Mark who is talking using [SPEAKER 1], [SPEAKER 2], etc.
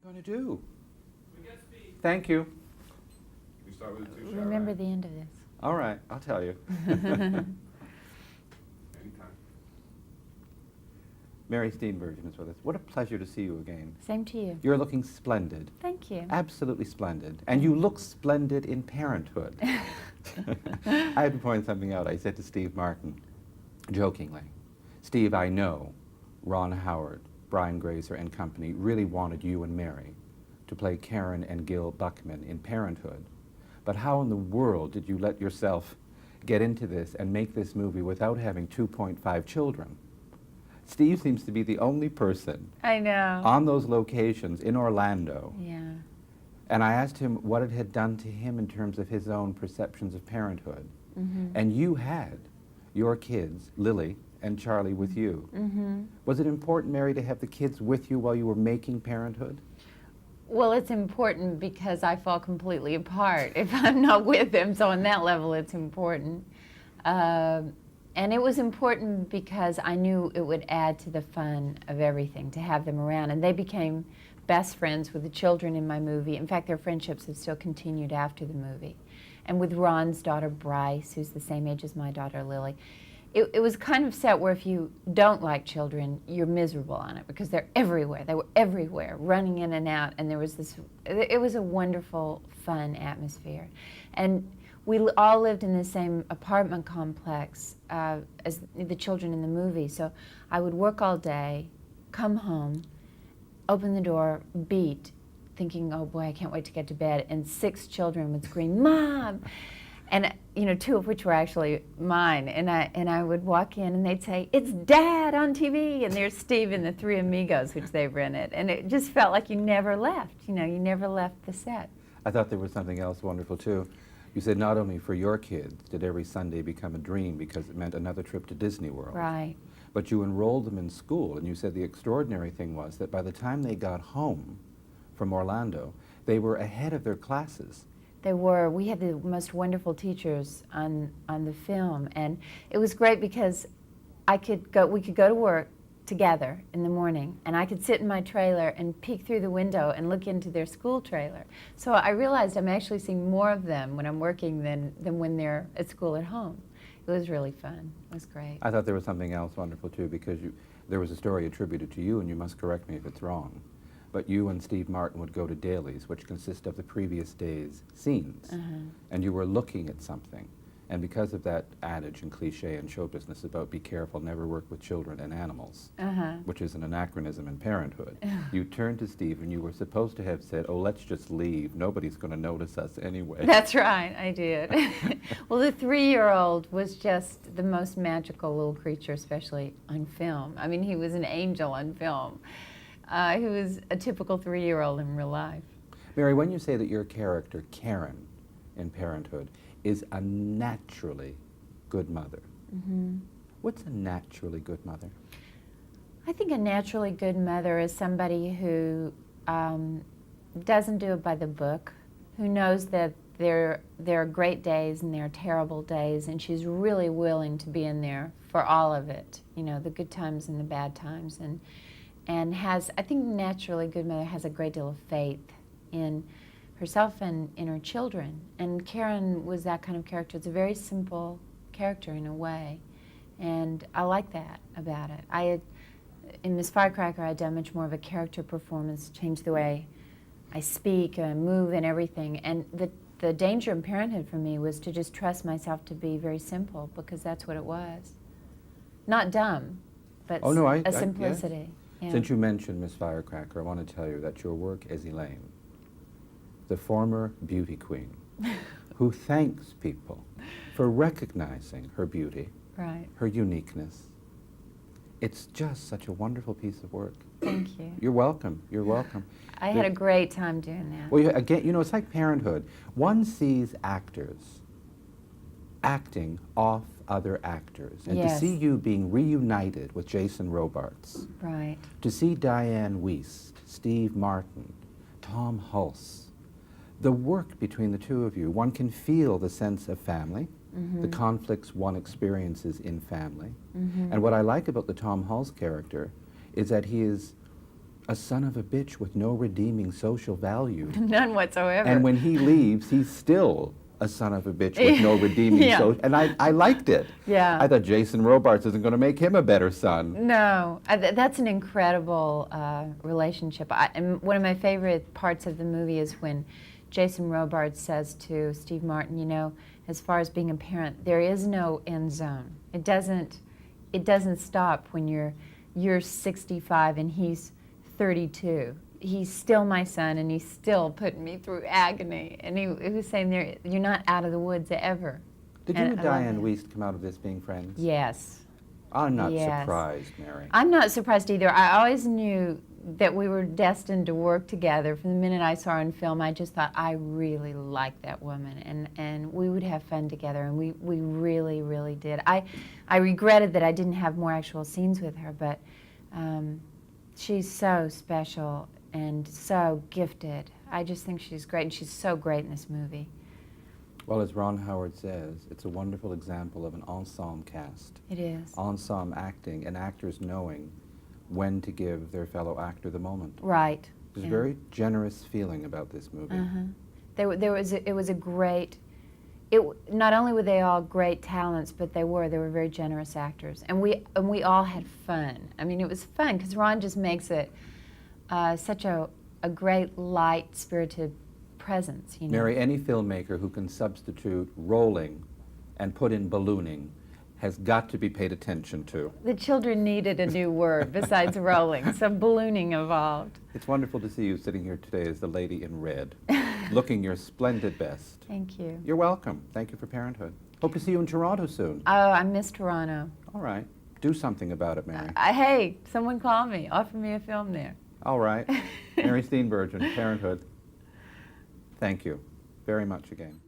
[SPEAKER 1] Going to do? Thank you.
[SPEAKER 2] We start with the two
[SPEAKER 3] Remember the end of this.
[SPEAKER 1] All right, I'll tell you.
[SPEAKER 2] Anytime.
[SPEAKER 1] Mary Steenburgen is with us. What a pleasure to see you again.
[SPEAKER 3] Same to you.
[SPEAKER 1] You're looking splendid.
[SPEAKER 3] Thank you.
[SPEAKER 1] Absolutely splendid. And you look splendid in Parenthood. I had to point something out. I said to Steve Martin, jokingly, Steve, I know Ron Howard, Brian Grazer and company really wanted you and Mary to play Karen and Gil Buckman in Parenthood. But how in the world did you let yourself get into this and make this movie without having 2.5 children? Steve seems to be the only person
[SPEAKER 3] I know.
[SPEAKER 1] on those locations in Orlando.
[SPEAKER 3] Yeah.
[SPEAKER 1] And I asked him what it had done to him in terms of his own perceptions of parenthood.
[SPEAKER 3] Mm-hmm.
[SPEAKER 1] And you had your kids, Lily and Charlie, with you.
[SPEAKER 3] Mm-hmm.
[SPEAKER 1] Was it important, Mary, to have the kids with you while you were making Parenthood?
[SPEAKER 3] Well, it's important because I fall completely apart if I'm not with them, so on that level it's important. And it was important because I knew it would add to the fun of everything to have them around. And they became best friends with the children in my movie. In fact, their friendships have still continued after the movie. And with Ron's daughter, Bryce, who's the same age as my daughter, Lily, it was kind of set where if you don't like children, you're miserable on it because they're everywhere. They were everywhere, running in and out, and there was this, it was a wonderful, fun atmosphere. And we all lived in the same apartment complex as the children in the movie, so I would work all day, come home, open the door, beat, thinking, oh boy, I can't wait to get to bed, and 6 children would scream, Mom! And, you know, 2 of which were actually mine. And I would walk in and they'd say, it's Dad on TV. And there's Steve and the 3 Amigos, which they rented. And it just felt like you never left. You know, you never left the set.
[SPEAKER 1] I thought there was something else wonderful, too. You said not only for your kids did every Sunday become a dream because it meant another trip to Disney World.
[SPEAKER 3] Right.
[SPEAKER 1] But you enrolled them in school, and you said the extraordinary thing was that by the time they got home from Orlando, they were ahead of their classes.
[SPEAKER 3] They were. We had the most wonderful teachers on the film, and it was great because we could go to work together in the morning, and I could sit in my trailer and peek through the window and look into their school trailer. So I realized I'm actually seeing more of them when I'm working than when they're at school at home. It was really fun. It was great.
[SPEAKER 1] I thought there was something else wonderful, too, because there was a story attributed to you, and you must correct me if it's wrong. But you and Steve Martin would go to dailies, which consist of the previous day's scenes, and you were looking at something. And because of that adage and cliche in show business about be careful, never work with children and animals, which is an anachronism in Parenthood, you turned to Steve and you were supposed to have said, oh, let's just leave. Nobody's going to notice us anyway.
[SPEAKER 3] That's right, I did. Well, the 3-year-old was just the most magical little creature, especially on film. I mean, he was an angel on film. He was a typical 3-year-old in real life.
[SPEAKER 1] Mary, when you say that your character, Karen, in Parenthood, is a naturally good mother, what's a naturally good mother?
[SPEAKER 3] I think a naturally good mother is somebody who doesn't do it by the book, who knows that there are great days and there are terrible days, and she's really willing to be in there for all of it, you know, the good times and the bad times, and has, I think naturally good mother has a great deal of faith in herself and in her children. And Karen was that kind of character. It's a very simple character in a way, and I like that about it. In Miss Firecracker, I had done much more of a character performance, changed the way I speak and move and everything. And the danger in Parenthood for me was to just trust myself to be very simple, because that's what it was. Not dumb, but a simplicity. Yeah.
[SPEAKER 1] Since you mentioned Miss Firecracker, I want to tell you that your work as Elaine, the former beauty queen, who thanks people for recognizing her beauty, her uniqueness, it's just such a wonderful piece of work.
[SPEAKER 3] Thank you.
[SPEAKER 1] You're welcome. You're welcome.
[SPEAKER 3] I had a great time doing that.
[SPEAKER 1] Well, again, you know, it's like Parenthood. One sees actors acting off other actors. And to see you being reunited with Jason Robards, to see Diane Wiest, Steve Martin, Tom Hulse, the work between the two of you, one can feel the sense of family, the conflicts one experiences in family. And what I like about the Tom Hulse character is that he is a son of a bitch with no redeeming social value.
[SPEAKER 3] None whatsoever.
[SPEAKER 1] And when he leaves, he's still a son of a bitch with no redeeming
[SPEAKER 3] Yeah.
[SPEAKER 1] social. And I liked it.
[SPEAKER 3] Yeah.
[SPEAKER 1] I thought Jason Robards isn't going to make him a better son.
[SPEAKER 3] No, that's an incredible relationship. And one of my favorite parts of the movie is when Jason Robards says to Steve Martin, you know, as far as being a parent, there is no end zone. It doesn't stop when you're 65 and he's 32. He's still my son, and he's still putting me through agony. And he was saying, you're not out of the woods ever.
[SPEAKER 1] Did you
[SPEAKER 3] And
[SPEAKER 1] and
[SPEAKER 3] I love
[SPEAKER 1] Diane
[SPEAKER 3] that.
[SPEAKER 1] Wiest come out of this being friends?
[SPEAKER 3] Yes.
[SPEAKER 1] I'm not
[SPEAKER 3] Yes.
[SPEAKER 1] surprised, Mary.
[SPEAKER 3] I'm not surprised either. I always knew that we were destined to work together. From the minute I saw her in film, I just thought, I really like that woman, and we would have fun together, and we really, really did. I regretted that I didn't have more actual scenes with her, but she's so special and so gifted. I just think she's great, and she's so great in this movie.
[SPEAKER 1] Well, as Ron Howard says, it's a wonderful example of an ensemble cast.
[SPEAKER 3] It is.
[SPEAKER 1] Ensemble acting and actors knowing when to give their fellow actor the moment.
[SPEAKER 3] Right.
[SPEAKER 1] There's
[SPEAKER 3] Yeah.
[SPEAKER 1] a very generous feeling about this movie.
[SPEAKER 3] It was a great. Not only were they all great talents, but they were very generous actors, and we all had fun. I mean, it was fun because Ron just makes it such a great, light-spirited presence. You know.
[SPEAKER 1] Mary, any filmmaker who can substitute rolling and put in ballooning has got to be paid attention to.
[SPEAKER 3] The children needed a new word besides rolling, so ballooning evolved.
[SPEAKER 1] It's wonderful to see you sitting here today as the lady in red, looking your splendid best.
[SPEAKER 3] Thank you.
[SPEAKER 1] You're welcome. Thank you for Parenthood. Hope to see you in Toronto soon.
[SPEAKER 3] Oh, I miss Toronto.
[SPEAKER 1] All right. Do something about it, Mary.
[SPEAKER 3] Hey, someone call me. Offer me a film there.
[SPEAKER 1] All right. Mary Steenburgen, Parenthood. Thank you very much again.